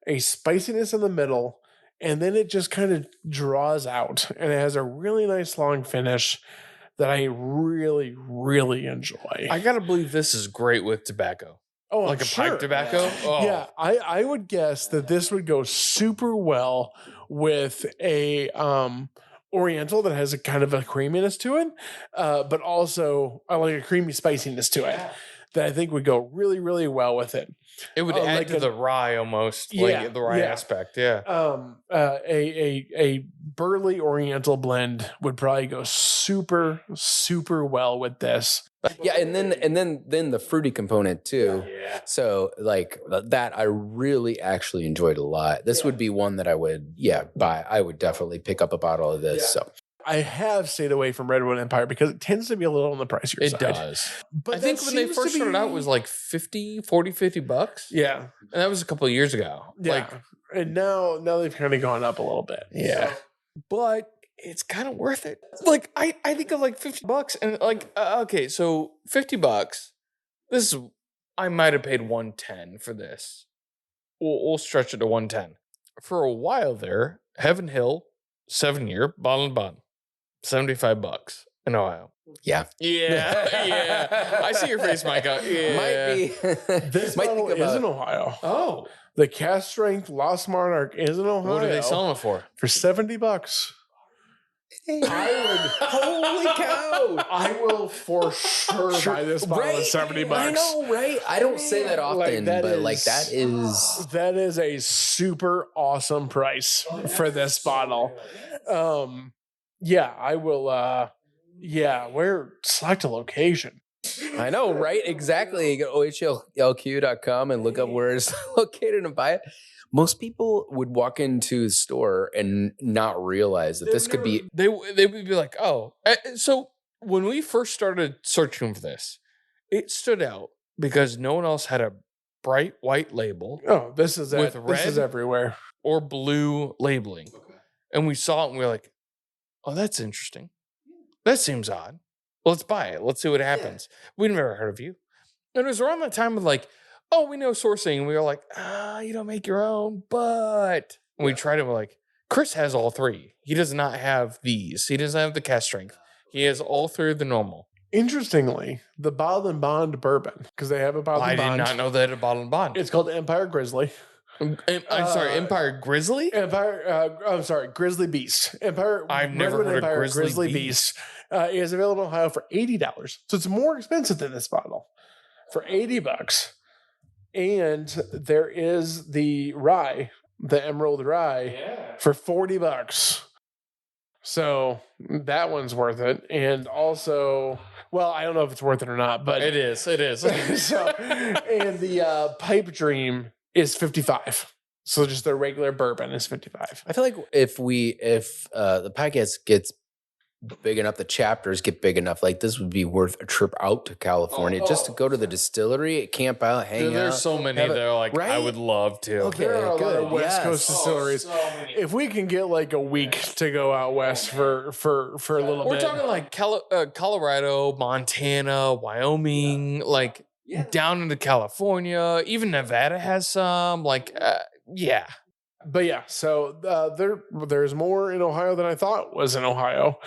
a spiciness in the middle, and then it just kind of draws out, and it has a really nice long finish that I really, really enjoy. I gotta believe this is great with tobacco. Oh, Like a pipe tobacco? Yeah. Oh. Yeah, I would guess that this would go super well with a Oriental that has a kind of a creaminess to it, but also like a creamy spiciness to it that I think would go really, really well with it. It would add like to the rye almost, Yeah, like the rye yeah. aspect, yeah. A burly Oriental blend would probably go super, super well with this. Yeah, and then the fruity component too. Yeah. So like that I really actually enjoyed a lot. This would be one that I would buy. I would definitely pick up a bottle of this. Yeah. So I have stayed away from Redwood Empire because it tends to be a little on the pricier It side. does. But I think that when they seems first to started out, it be- was like 50 bucks. Yeah. And that was a couple of years ago. Yeah. Like, And now they've kind of gone up a little bit. yeah. But it's kind of worth it. Like, I think of like 50 bucks and like, okay, so 50 bucks. This is, I might have paid 110 for this. We'll stretch it to 110. For a while there, Heaven Hill, 7-year, bottle and bond, 75 bucks in Ohio. yeah. Yeah. Yeah. I see your face, Micah. Yeah. Might be This might bottle think is about in Ohio. Oh. The Cask Strength Lost Monarch is in Ohio. What are they selling it for? For 70 bucks. Holy cow. I will for sure buy this bottle at 70 bucks. I know, right? I don't say that often, that but is- like that is That is a super awesome price for this bottle. Yeah, I will where select a location. I know, right? Exactly. You go to ohlq.com and look up where it's located and buy it. Most people would walk into the store and not realize that this could be They would be like, oh. So when we first started searching for this, it stood out because no one else had a bright white label Oh, this is With this is red? everywhere. or blue labeling. And we saw it and we were like, oh, that's interesting. That seems odd. Let's buy it. Let's see what happens. We'd never heard of you. And it was around that time of like, oh, we know sourcing. And we were like, you don't make your own, but and we tried it. We're like, Chris has all three. He does not have these. He doesn't have the cask strength. He has all three of the normal. Interestingly, the bottle and bond bourbon, because they have a bottle I and did bond. not know they had a bottle and bond. It's called Empire Grizzly. I'm sorry, Empire Grizzly? I'm sorry, Grizzly Beast. Empire. I've never Redwood heard of Empire Grizzly Beast. is available in Ohio for $80, so it's more expensive than this bottle for $80. And there is the rye, the Emerald Rye, for $40. So that one's worth it. And also, well, I don't know if it's worth it or not, but It is. It is. so, and the Pipe Dream is 55. So just the regular bourbon is 55. I feel like if the podcast gets big enough, the chapters get big enough, like this would be worth a trip out to California just to go to the distillery, camp out, hang Dude, there's out. so many have a- that are like, I right? would love to. Okay. There are a lot good, of West yes. Coast distilleries. If we can get like a week to go out west for a little We're bit, talking like Colorado, Montana, Wyoming, like down into California. Even Nevada has some. Like, yeah. but yeah. So there's more in Ohio than I thought was in Ohio.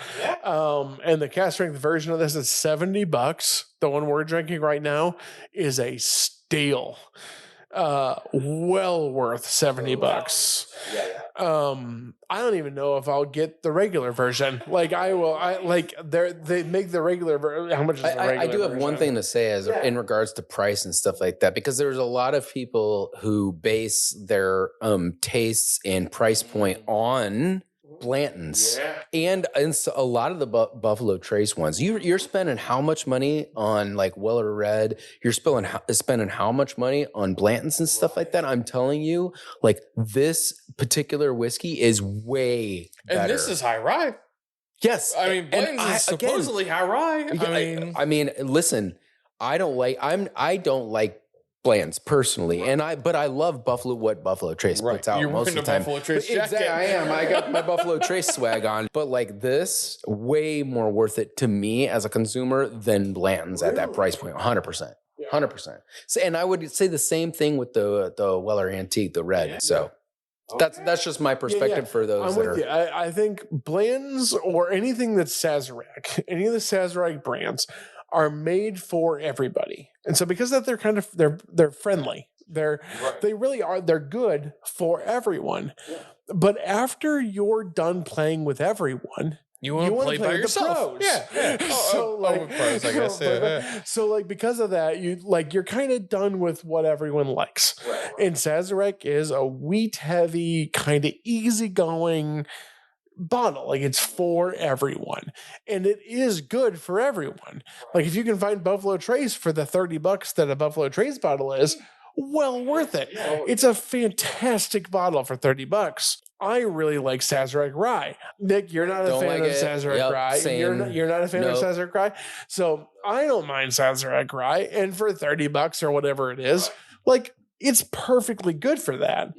And the cask strength version of this is $70. The one we're drinking right now is a stale. Well worth $70. I don't even know if I'll get the regular version. Like they make the regular version. How much is the regular I do have one version? thing to say as in regards to price and stuff like that, because there's a lot of people who base their tastes and price point on Blanton's and so a lot of the Buffalo Trace ones. You're spending how much money on like Weller Red? You're spending how much money on Blanton's and stuff like that? I'm telling you, like this particular whiskey is way better. And this is high rye. Yes, I mean, Blanton's is supposedly high rye. I mean, listen, I don't like Blanton's personally, but I love what Buffalo Trace puts out most of the time. Buffalo Trace jacket. Exactly, I am. I got my Buffalo Trace swag on, but like this, way more worth it to me as a consumer than Blanton's at that price point. 100%, 100%. So, and I would say the same thing with the Weller Antique, the red. So. That's just my perspective for those. I'm with you. I think Blanton's or anything that's Sazerac, any of the Sazerac brands are made for everybody. And so because that they're friendly. They really are. They're good for everyone. But after you're done playing with everyone, you want to play by yourself. Yeah. So pros, I guess. So like because of that, you're kind of done with what everyone likes. Right. And Sazerac is a wheat heavy, kind of easygoing bottle. Like it's for everyone. And it is good for everyone. Like if you can find Buffalo Trace for the $30 that a Buffalo Trace bottle is, well worth it. It's a fantastic bottle for $30. I really like Sazerac Rye. Nick, you're not a fan of Sazerac Rye. Same. You're not a fan of Sazerac Rye. So I don't mind Sazerac Rye. And for $30 or whatever it is, like it's perfectly good for that.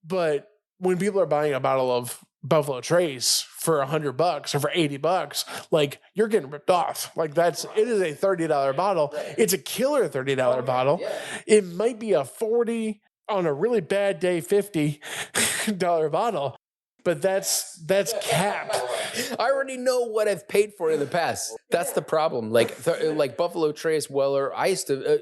But when people are buying a bottle of Buffalo Trace for $100 or for $80, like you're getting ripped off. Like it is a $30 bottle. It's a killer $30 bottle. It might be a $40 on a really bad day, $50 bottle, but that's capped. I already know what I've paid for in the past. That's the problem. Like Buffalo Trace, Weller.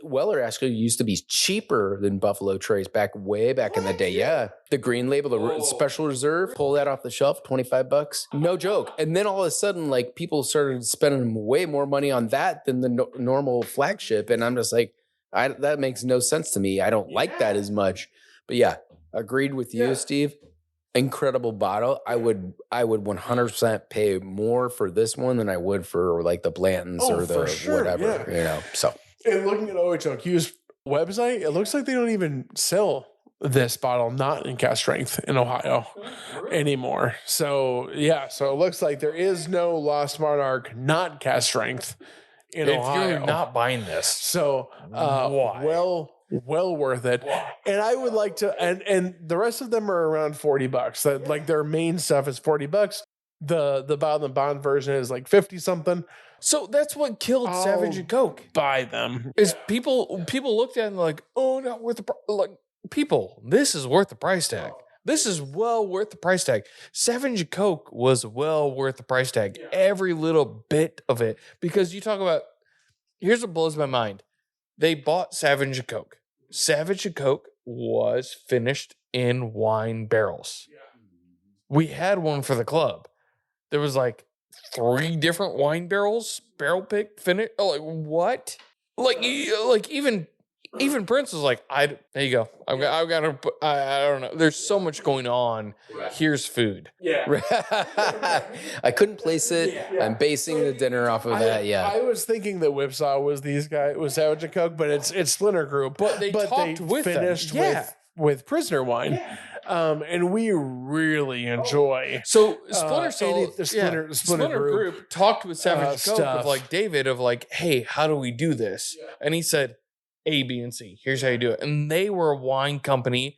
Weller actually used to be cheaper than Buffalo Trace way back in the day. Yeah, the green label, the special reserve, pull that off the shelf, $25, no joke. And then all of a sudden, like people started spending way more money on that than the normal flagship, and I'm just like, that makes no sense to me. I don't like that as much. But yeah, agreed with you, Steve. Incredible bottle. I would 100% pay more for this one than I would for like the Blanton's or the whatever, you know. So, and looking at OHOQ's website, it looks like they don't even sell this bottle not in cask strength in Ohio anymore. So yeah, so it looks like there is no Lost Monarch not cask strength in Ohio. If you're not buying this, so why? Well worth it. And I would like to, and the rest of them are around $40. That like their main stuff is $40. The Bottle and Bond version is like 50 something. So that's what killed Savage and Coke. Buy them. Is people looked at it and like, oh, not worth this is worth the price tag. This is well worth the price tag. Savage and Coke was well worth the price tag. Every little bit of it. Because you talk about, here's what blows my mind. They bought Savage and Coke. Savage and Coke was finished in wine barrels. We had one for the club. There was like 3 different wine barrels, barrel pick, finish. Oh, like what? Like even Prince was like, there you go. I've got to. I don't know. There's so much going on. Here's food. Yeah. I couldn't place it. Yeah. I'm basing the dinner off of that. Yeah. I was thinking that Whipsaw was Savage and Coke, but it's Splinter Group. But they finished with Prisoner Wine. Yeah. And we really enjoy. So Splinter Group talked with Savage Coke of like David of like, hey, how do we do this? Yeah. And he said, A, B, and C. Here's how you do it. And they were a wine company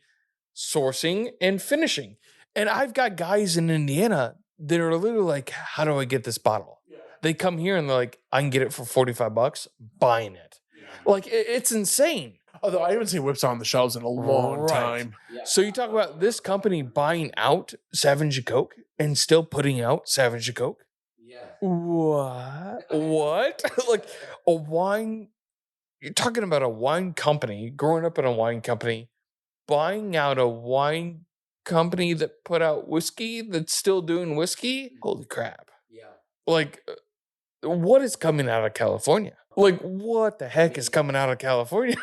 sourcing and finishing. And I've got guys in Indiana that are literally like, how do I get this bottle? Yeah. They come here and they're like, I can get it for $45, buying it. Yeah. Like, it's insane. Although I haven't seen Whipsaw on the shelves in a long time. Yeah. So you talk about this company buying out Savage and Coke and still putting out Savage and Coke? Yeah. What? Like a wine... You're talking about a wine company, growing up in a wine company, buying out a wine company that put out whiskey that's still doing whiskey? Holy crap. Yeah. Like, what is coming out of California? Like, what the heck is coming out of California?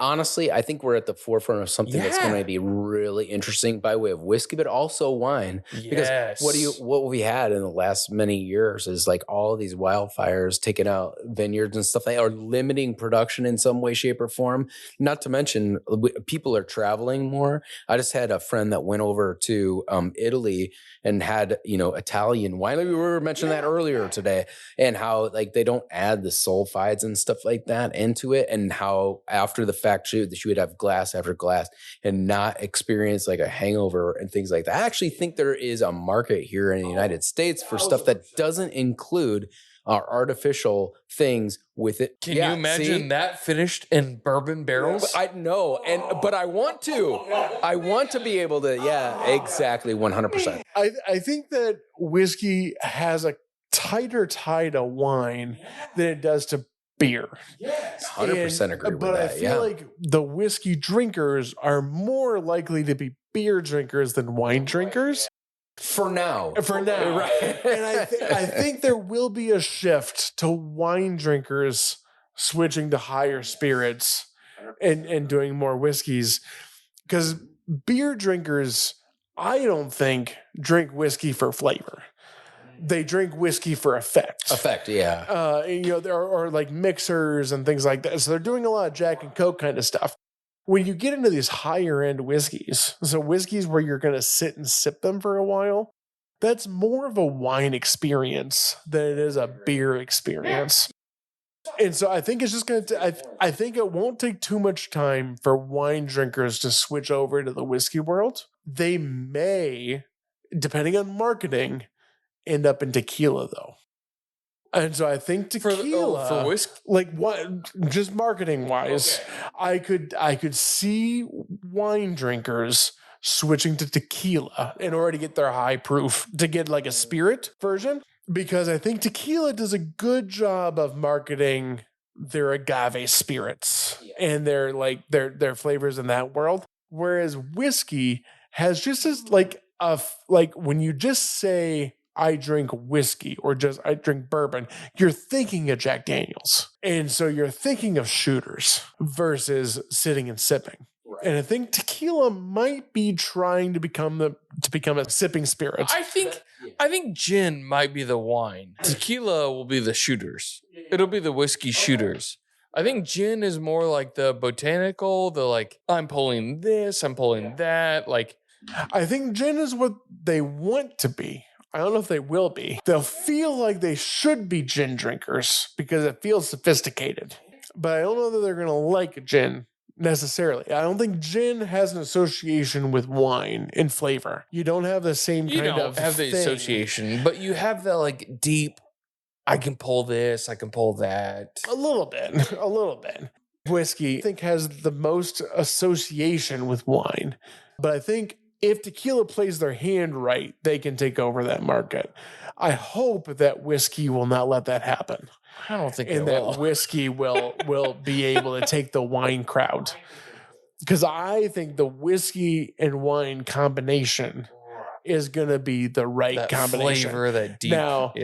Honestly, I think we're at the forefront of something that's Yeah. going to be really interesting by way of whiskey, but also wine. Because Yes. what we had in the last many years is like all these wildfires taking out vineyards and stuff like that, or limiting production in some way, shape, or form. Not to mention, people are traveling more. I just had a friend that went over to Italy and had, Italian wine. We were mentioning that earlier today, and how like they don't add the sulfides and stuff like that into it, and how after the fact she would have glass after glass and not experience like a hangover and things like that. I actually think there is a market here in the United States for stuff that doesn't include artificial things with it. Can you imagine that finished in bourbon barrels? I know, but I want to. I want to be able to. Yeah, exactly, 100%. I think that whiskey has a tighter tie to wine than it does to beer. 100% agree with but that. I feel like the whiskey drinkers are more likely to be beer drinkers than wine drinkers. For now. Right. And I think there will be a shift to wine drinkers switching to higher spirits and doing more whiskeys. Because beer drinkers, I don't think, drink whiskey for flavor. They drink whiskey for effect. Yeah. There are like mixers and things like that. So they're doing a lot of Jack and Coke kind of stuff. When you get into these higher end whiskeys, so whiskeys where you're going to sit and sip them for a while, that's more of a wine experience than it is a beer experience. And so I think it's just going to, I think it won't take too much time for wine drinkers to switch over to the whiskey world. They may, depending on marketing, end up in tequila though. And so I think tequila for whiskey, like what, just marketing wise, I could see wine drinkers switching to tequila in order to get their high proof, to get like a spirit version, because I think tequila does a good job of marketing their agave spirits and their flavors in that world. Whereas whiskey has just as like when you just say I drink whiskey or just I drink bourbon, you're thinking of Jack Daniels. And so you're thinking of shooters versus sitting and sipping. Right. And I think tequila might be trying to become a sipping spirit. I think gin might be the wine. Tequila will be the shooters. It'll be the whiskey shooters. I think gin is more like the botanical, the like, I'm pulling this, I'm pulling that. Like, I think gin is what they want to be. I don't know if they will be. They'll feel like they should be gin drinkers because it feels sophisticated. But I don't know that they're going to like gin necessarily. I don't think gin has an association with wine in flavor. You don't have the same kind of You don't have the association, but you have that like deep, I can pull this, I can pull that. A little bit. Whiskey, I think, has the most association with wine. But I think if tequila plays their hand right, they can take over that market. I hope that whiskey will not let that happen. I don't think and that whiskey will be able to take the wine crowd. Because I think the whiskey and wine combination is going to be the right that combination. Flavor, that deep. Now,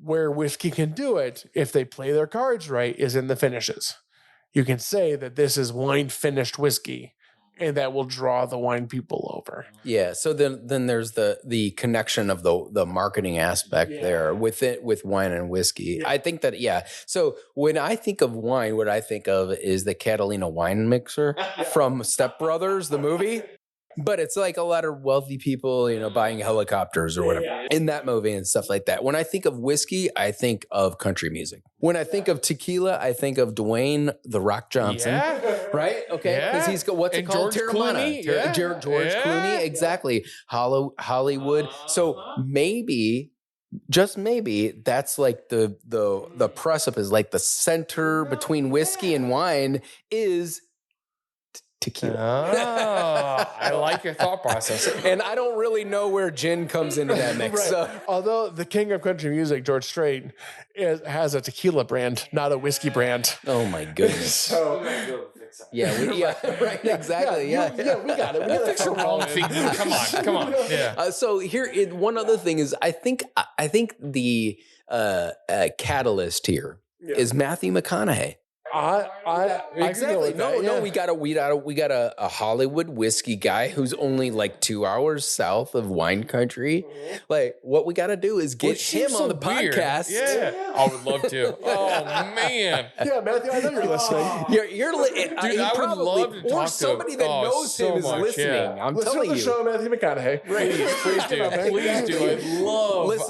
where whiskey can do it, if they play their cards right, is in the finishes. You can say that this is wine finished whiskey, and that will draw the wine people over. Yeah. So then there's the connection of the marketing aspect there with wine and whiskey. I think that, So when I think of wine, what I think of is the Catalina wine mixer from Step Brothers, the movie. But it's like a lot of wealthy people, buying helicopters or whatever in that movie and stuff like that. When I think of whiskey, I think of country music. When I think of tequila, I think of Dwayne "The Rock" Johnson. Right? Okay. Because he's got, what's it called? George Clooney. George Clooney. Exactly. Hollywood. So maybe, just maybe, that's like the precipice, like the center between whiskey and wine is tequila. Oh, I like your thought process. And I don't really know where gin comes into that mix. Right. So. Although the king of country music, George Strait, has a tequila brand, not a whiskey brand. Oh my goodness. Right, exactly. We got it. We fix the wrong thing. Come on. Yeah. So here, one other thing is, I think the catalyst here is Matthew McConaughey. I could go Exactly. with that, No, yeah. we got a Hollywood whiskey guy who's only like 2 hours south of wine country. Like, what we got to do is get Which him seems on the so weird. podcast. Yeah. I would love to. Oh, man. Yeah, Matthew, I know you're listening. Dude, I would love to talk to somebody him. that Oh, knows so him is much, listening. yeah. I'm Listen to telling the you. show, Matthew McConaughey. Please do. Please do.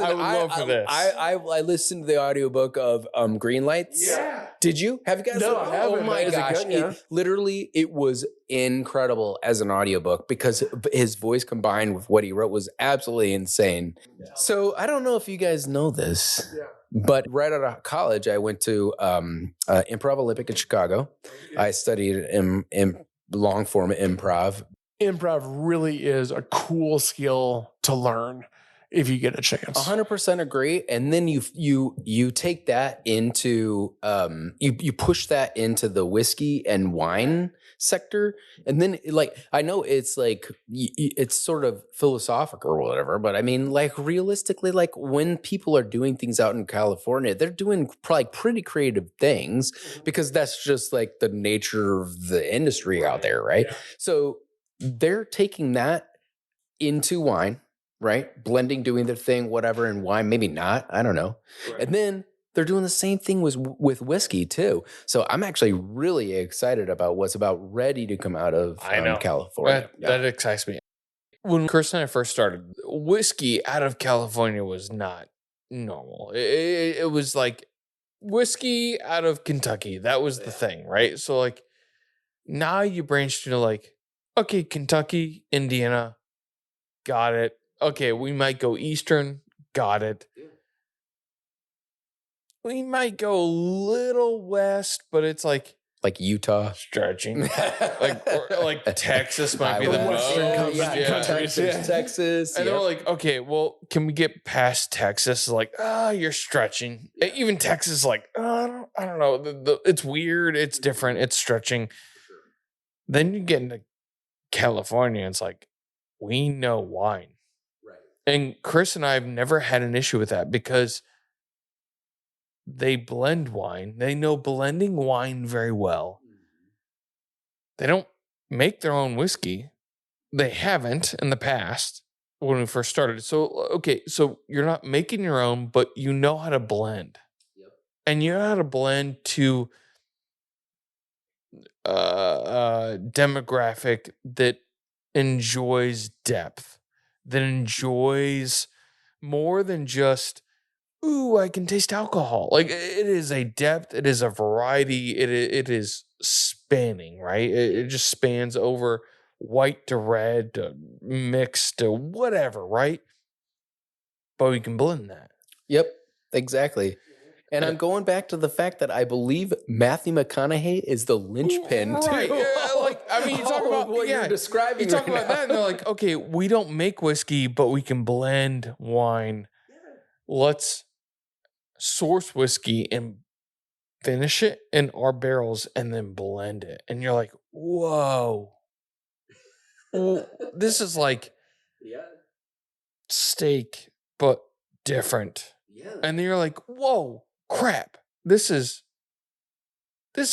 I would love for this. I listened to the audiobook of Green Lights. Yeah. Did you? Have you guys? No, I haven't, Oh my but is it gosh! good? Yeah. It was incredible as an audiobook because his voice combined with what he wrote was absolutely insane. So I don't know if you guys know this. Yeah. But right out of college, I went to Improv Olympic in Chicago. I studied in long form improv. Improv really is a cool skill to learn if you get a chance. 100% agree. And then you take that into you push that into the whiskey and wine sector, and then like I know it's like it's sort of philosophical or whatever, but I mean like realistically, like when people are doing things out in California, they're doing like pretty creative things because that's just like the nature of the industry out there, right? Yeah. So they're taking that into wine. Right? Blending, doing their thing, whatever, and wine, maybe not. I don't know. Right. And then they're doing the same thing with whiskey too. So I'm actually really excited about what's about ready to come out of California. That excites me. When Chris and I first started, whiskey out of California was not normal. It was like whiskey out of Kentucky. That was the thing, right? So like now you branched into like, okay, Kentucky, Indiana, got it. Okay, we might go Eastern. Got it. We might go a little west, but it's like Utah stretching. like Texas might be the Western countries. Texas. And they're like, okay, well, can we get past Texas? Like, you're stretching. Even Texas, like, I don't know. It's weird. It's different. It's stretching. Then you get into California, and it's like, we know wine. And Chris and I have never had an issue with that because they blend wine. They know blending wine very well. They don't make their own whiskey. They haven't in the past when we first started. So, okay, so you're not making your own, but you know how to blend. Yep. And you know how to blend to demographic that enjoys depth. That enjoys more than just, ooh, I can taste alcohol. Like it is a depth, it is a variety, it is spanning, right? It just spans over white to red to mixed to whatever, right? But we can blend that. Yep, exactly. And I'm going back to the fact that I believe Matthew McConaughey is the linchpin right. too. You talk about what you're describing. You talk about that, and they're like, okay, we don't make whiskey, but we can blend wine. Let's source whiskey and finish it in our barrels, and then blend it. And you're like, whoa, this is like steak, but different. Yeah. And then you're like, whoa. Crap, this is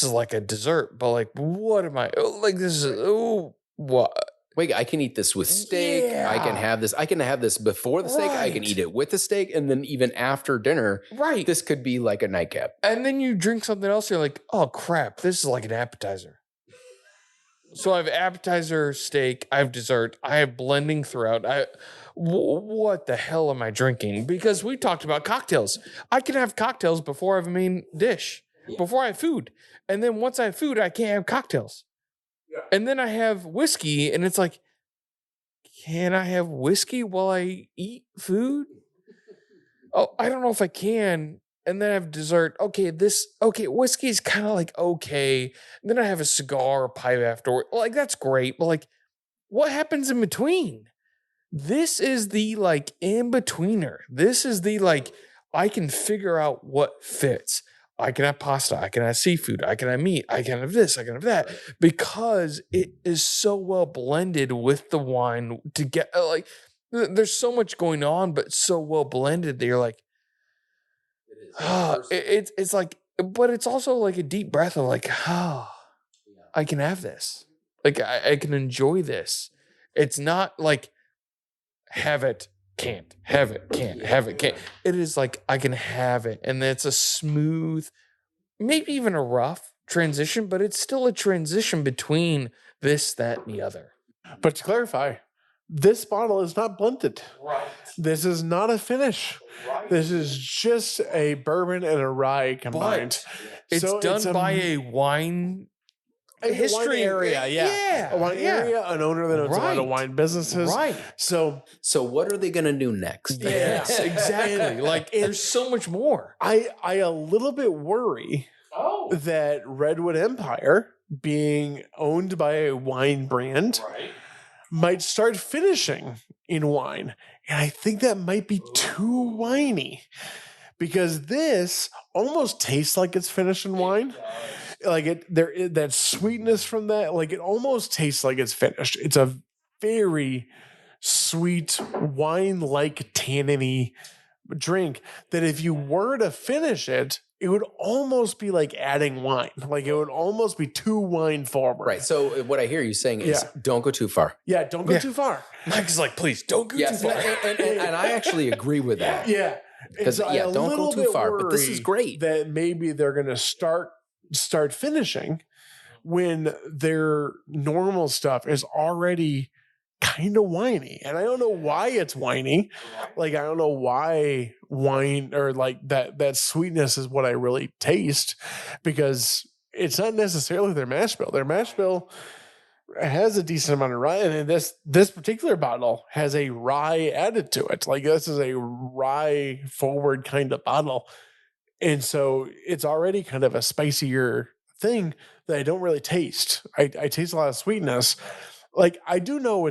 like a dessert, but like, what am I like? This is what? Wait, I can eat this with steak. Yeah. I can have this before the steak. I can eat it with the steak, and then even after dinner. Right, this could be like a nightcap. And then you drink something else. You're like, oh crap, this is like an appetizer. So I have appetizer, steak. I have dessert. I have blending throughout. What the hell am I drinking? Because we talked about cocktails. I can have cocktails before I have a main dish, before I have food. And then once I have food, I can't have cocktails. Yeah. And then I have whiskey, and it's like, can I have whiskey while I eat food? Oh, I don't know if I can. And then I have dessert. Okay, whiskey is kind of like okay. And then I have a cigar or pipe afterward. Like, that's great. But like, what happens in between? This is the like in-betweener. This is the like, I can figure out what fits. I can have pasta. I can have seafood. I can have meat. I can have this. I can have that. Because it is so well blended with the wine to get like, there's so much going on, but so well blended that you're like, it's like but it's also like a deep breath of like, oh, I can have this. Like I can enjoy this. It's not like have it, can't, have it, can't, have it, can't. It is like I can have it. And it's a smooth, maybe even a rough transition, but it's still a transition between this, that, and the other. But to clarify, this bottle is not blended. Right. This is not a finish. This is just a bourbon and a rye combined. It's So done by a wine history wine area, yeah, a wine area, an owner that owns a lot of wine businesses. Right. So what are they going to do next? Yes, exactly. Like there's so much more. I a little bit worry that Redwood Empire, being owned by a wine brand, might start finishing in wine. And I think that might be too winey, because this almost tastes like it's finished in wine. Like that sweetness from that, like it almost tastes like it's finished. It's a very sweet wine-like tanniny drink that if you were to finish it, it would almost be like adding wine. Like it would almost be too wine forward. Right. So what I hear you saying is don't go too far. Yeah, don't go too far. Mike's like, please don't go too far. And I actually agree with that. Yeah. Because don't go too far. But this is great. That maybe they're going to start finishing when their normal stuff is already kind of whiny. And I don't know why it's whiny. Like, I don't know why wine or like that sweetness is what I really taste, because it's not necessarily their mash bill. Their mash bill has a decent amount of rye, and this particular bottle has a rye added to it. Like, this is a rye forward kind of bottle. And so it's already kind of a spicier thing that I don't really taste. I taste a lot of sweetness. Like, I do know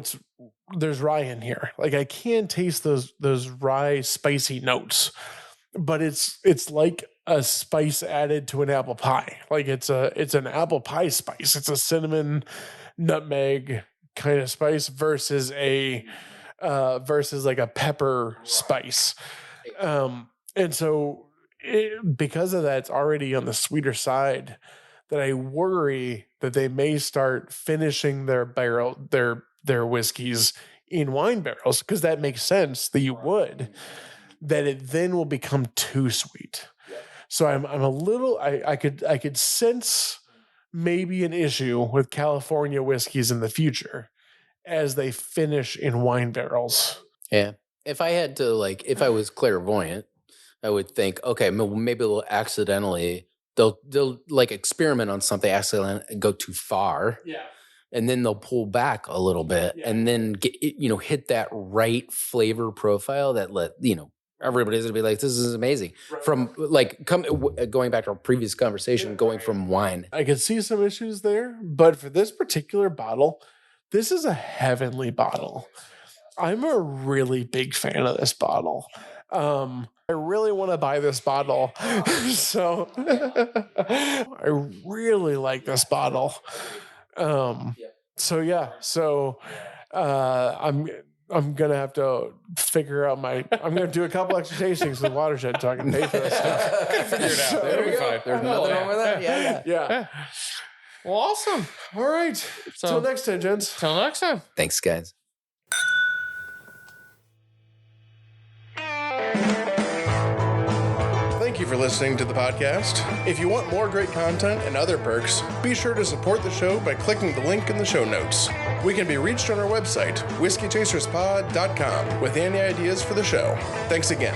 there's rye in here. Like, I can taste those rye spicy notes, but it's like a spice added to an apple pie. Like, it's an apple pie spice. It's a cinnamon, nutmeg kind of spice versus like a pepper spice. And so because of that, it's already on the sweeter side, that I worry that they may start finishing their whiskeys in wine barrels, because that makes sense that you would, that it then will become too sweet. So I'm a little, I could sense maybe an issue with California whiskeys in the future as they finish in wine barrels. Yeah. If I had to, like, if I was clairvoyant, I would think, okay, maybe they'll like experiment on something, accidentally go too far. Yeah. And then they'll pull back a little bit and then get, hit that right flavor profile that everybody's gonna be like, this is amazing. Right. From like going back to our previous conversation, going from wine. I could see some issues there, but for this particular bottle, this is a heavenly bottle. I'm a really big fan of this bottle. I really want to buy this bottle. So I really like this bottle. I'm going to have to figure out I'm going to do a couple extra tastings with Watershed so I can pay for this stuff. Figure it out. That'll be fine. There's nothing wrong with that. Yeah. Well, awesome. All right. So, till next time, gents. Till next time. Thanks, guys. Thank you for listening to the podcast. If you want more great content and other perks, be sure to support the show by clicking the link in the show notes. We can be reached on our website, whiskeychaserspod.com, with any ideas for the show. Thanks again.